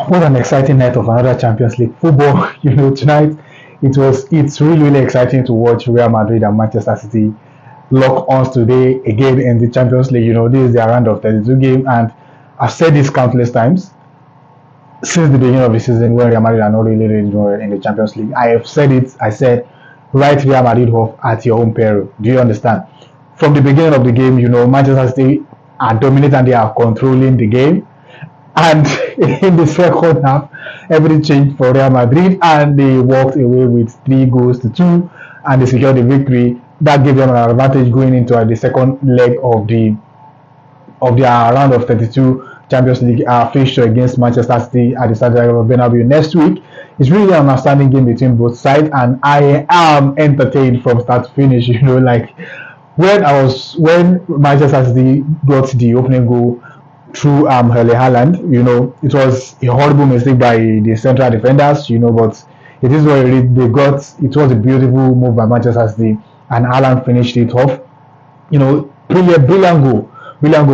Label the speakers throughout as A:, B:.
A: What an exciting night of another Champions League football. Tonight it's really exciting to watch Real Madrid and Manchester City lock ons today again in the Champions League. This is their round of 32 game, and I've said this countless times since the beginning of the season when Real Madrid are not really doing well in the Champions League. I have said it. I said, write Real Madrid off at your own peril. Do you understand? From the beginning of the game, Manchester City are dominant and they are controlling the game. And in the second half, everything changed for Real Madrid, and they walked away with 3-2, and they secured the victory. That gave them an advantage going into the second leg of their round of 32 Champions League fixture against Manchester City at the Santiago Bernabeu next week. It's really an outstanding game between both sides, and I am entertained from start to finish. Like when Manchester City got the opening goal through Erling Haaland, it was a horrible mistake by the central defenders, but it is what they got. It was a beautiful move by Manchester City, and Haaland finished it off. Brilliant goal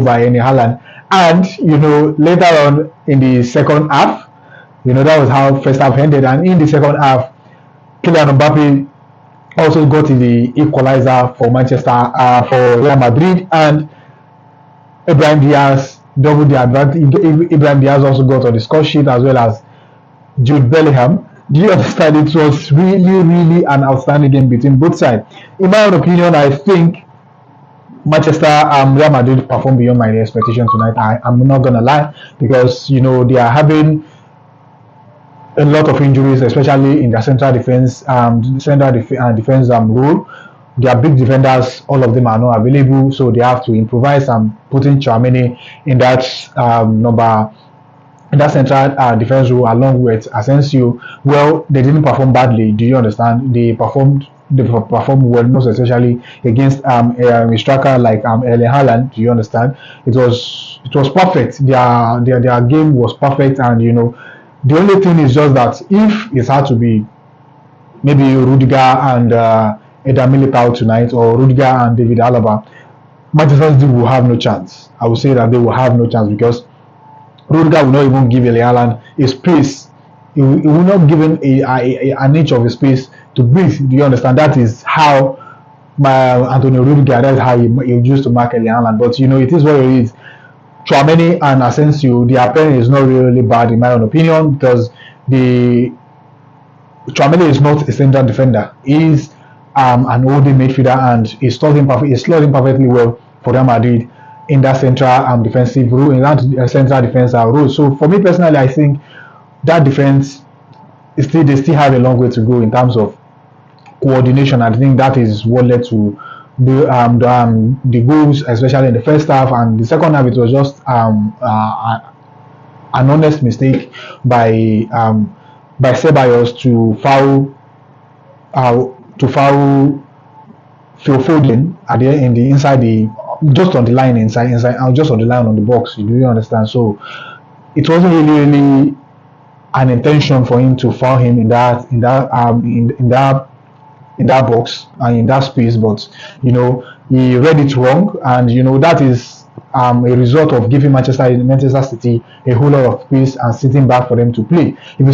A: by Erling Haaland. And later on in the second half, that was how first half ended, and in the second half, Kylian Mbappe also got the equalizer for for Real Madrid, and Ibrahim Diaz doubled the advantage. Ibrahim Diaz also got on the score sheet, as well as Jude Bellingham. Do you understand? It was really an outstanding game between both sides. In my own opinion, I think Real Madrid performed beyond my expectation tonight. I'm not gonna lie, because they are having a lot of injuries, especially in their central defense, defense role. Their big defenders, all of them are not available, so they have to improvise and put in Tchouaméni in that central defense role along with Asensio. Well, they didn't perform badly. Do you understand? They performed well, most especially against a striker like Erling Haaland. Do you understand? It was perfect. Their game was perfect, and the only thing is just that if it had to be maybe Rudiger and Eder Militao tonight, or Rudiger and David Alaba, Manchester City will have no chance. I would say that they will have no chance, because Rudiger will not even give Erling Haaland a space. He will not give him an inch of a space to breathe. Do you understand? That is how Antonio Rudiger, that's how he used to mark Erling Haaland. But it is what it is. Tchouaméni and Asensio, their pairing is not really bad in my own opinion, because Tchouaméni is not a central defender. He is an holding midfielder, and he slot him perfectly well for Real Madrid in that central defensive role, in that central defense role. So for me personally, I think that defense they still have a long way to go in terms of coordination. I think that is what led to the goals, especially in the first half, and the second half it was just an honest mistake by Ceballos to foul Phil Foden at just on the line on the box. Do you understand? So it wasn't really an intention for him to foul him in that box and in that space, but he read it wrong, and that is a result of giving Manchester City a whole lot of space and sitting back for them to play. If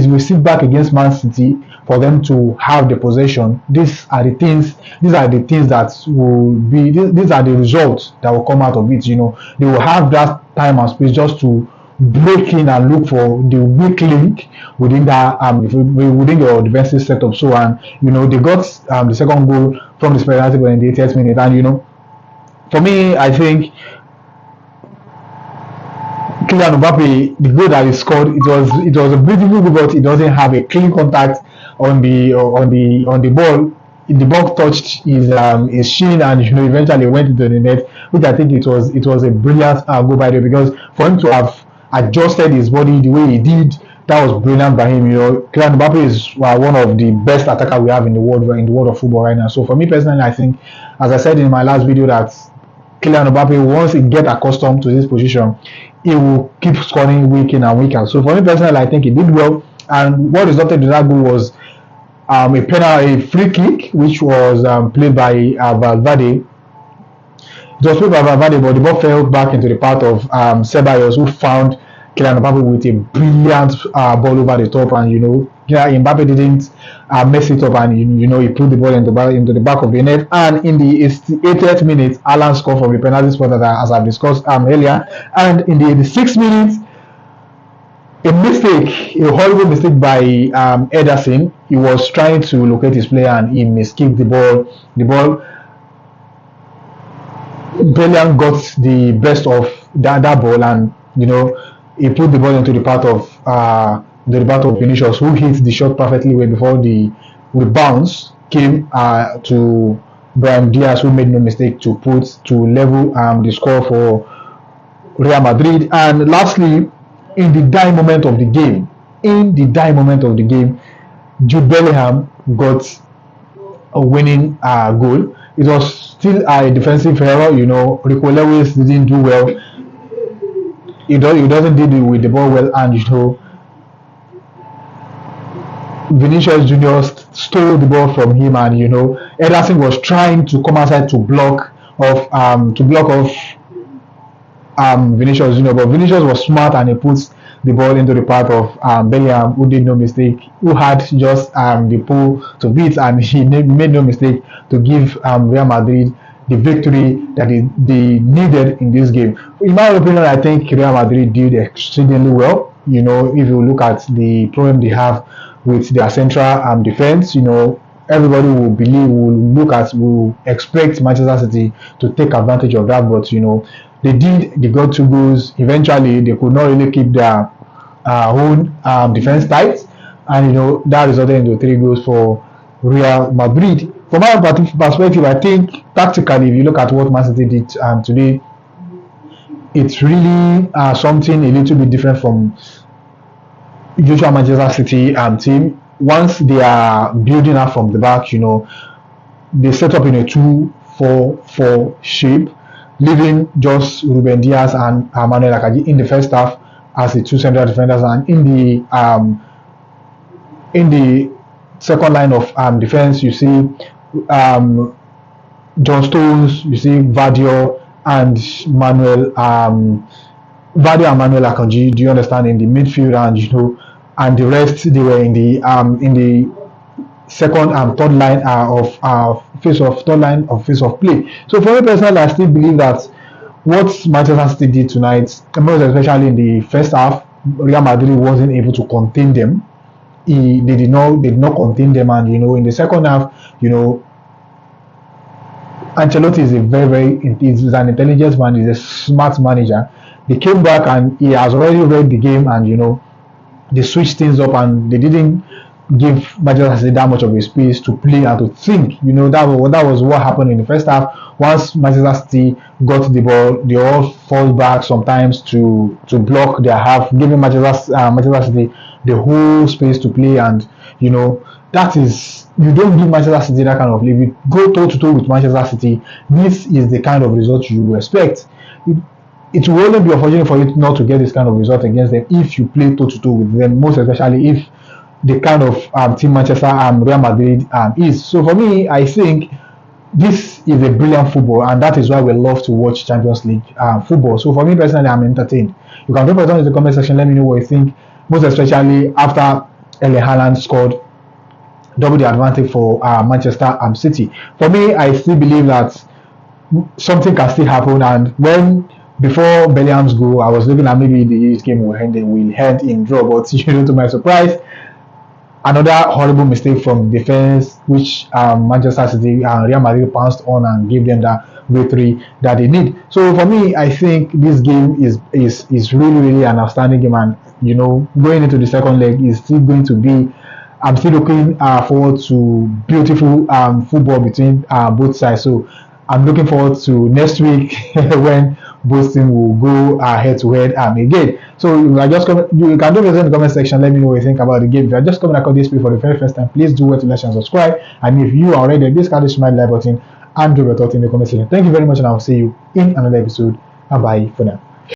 A: we sit back against Man City for them to have the possession, these are the things that will be. These are the results that will come out of it. They will have that time and space just to break in and look for the weak link within that within your defensive setup. So, and they got the second goal from this penalty in the 80th minute, and for me, I think Kylian Mbappe, the goal that he scored, it was a beautiful goal, but it doesn't have a clean contact on the ball. The ball touched his shin, and eventually went into the net, which I think it was a brilliant goal by the way, because for him to have adjusted his body the way he did, that was brilliant by him. Kylian Mbappe is one of the best attackers we have in the world of football right now. So for me personally, I think, as I said in my last video, that Kylian Mbappe, once he get accustomed to this position, he will keep scoring week in and week out. So for me personally, I think he did well, and what resulted in that goal was a free kick, which was played by Valverde. It was played by Valverde, but the ball fell back into the path of Ceballos, who found Kylian Mbappe with a brilliant ball over the top, and Mbappe didn't mess it up, and he put the ball into the back of the net. And in the 80th minute, Alan scored from the penalty spot, as I've discussed earlier. And in the 86th minute, a horrible mistake by Ederson. He was trying to locate his player and he miskicked the ball. The ball, Bellingham got the best of that ball, and he put the ball into the path of Vinicius, who hit the shot perfectly way before the bounce came to Brahim Diaz, who made no mistake to level the score for Real Madrid. And lastly, in the dying moment of the game, Jude Bellingham got a winning goal. It was still a defensive error. Rico Lewis didn't do well. He doesn't deal with the ball well, and Vinicius Junior stole the ball from him, and Ederson was trying to come outside to block off Vinicius Junior, but Vinicius was smart and he puts the ball into the path of Bellingham, who did no mistake, who had just the pull to beat, and he made no mistake to give Real Madrid the victory that they needed in this game. In my opinion, I think Real Madrid did exceedingly well. If you look at the problem they have with their central defense, everybody will expect Manchester City to take advantage of that, but they got 2 goals. Eventually, they could not really keep their own defense tight, and that resulted into 3 goals for Real Madrid. From my perspective, I think tactically, if you look at what Man City did today, it's really something a little bit different from usual Manchester City team. Once they are building up from the back, they set up in a 2-4-4 shape, leaving just Ruben Diaz and Manuel Akanji in the first half as the 2 central defenders, and in the second line of defense, you see John Stones, you see Vadio and Manuel Akanji. Do you understand? In the midfield, and the rest, they were in the second and third line of face of play. So for me personally, I still believe that what Manchester City did tonight, most especially in the first half, Real Madrid wasn't able to contain them. They did not contain them, and in the second half, Ancelotti is he's an intelligent man, he's a smart manager. They came back and he has already read the game, and they switched things up, and they didn't give Manchester City that much of a space to play and to think. That was what happened in the first half. Once Manchester City got the ball, they all fall back sometimes to block their half, giving Manchester City the whole space to play. And that is, you don't give Manchester City that kind of play. If you go toe to toe with Manchester City, this is the kind of result you expect. It will only be unfortunate for you not to get this kind of result against them if you play toe to toe with them, most especially if the kind of team Manchester Real Madrid is. So for me, I think this is a brilliant football, and that is why we love to watch Champions League football. So for me personally, I'm entertained. You can drop it down in the comment section. Let me know what you think, most especially after Erling Haaland scored double the advantage for Manchester City. For me, I still believe that something can still happen, and before Bellingham's goal, I was looking at maybe this game will end in draw, but to my surprise, another horrible mistake from defense, which Manchester City and Real Madrid pounced on and gave them that victory that they need. So for me, I think this game is really an outstanding game, and going into the second leg is still going to be. I'm still looking forward to beautiful football between both sides. So I'm looking forward to next week when both teams will go head to head again. So you can do this in the comment section. Let me know what you think about the game. If you're just coming across this for the very first time, please do what to like and subscribe. And if you are already, please click the like button and do your thoughts in the comment section. Thank you very much, and I'll see you in another episode. Bye bye for now.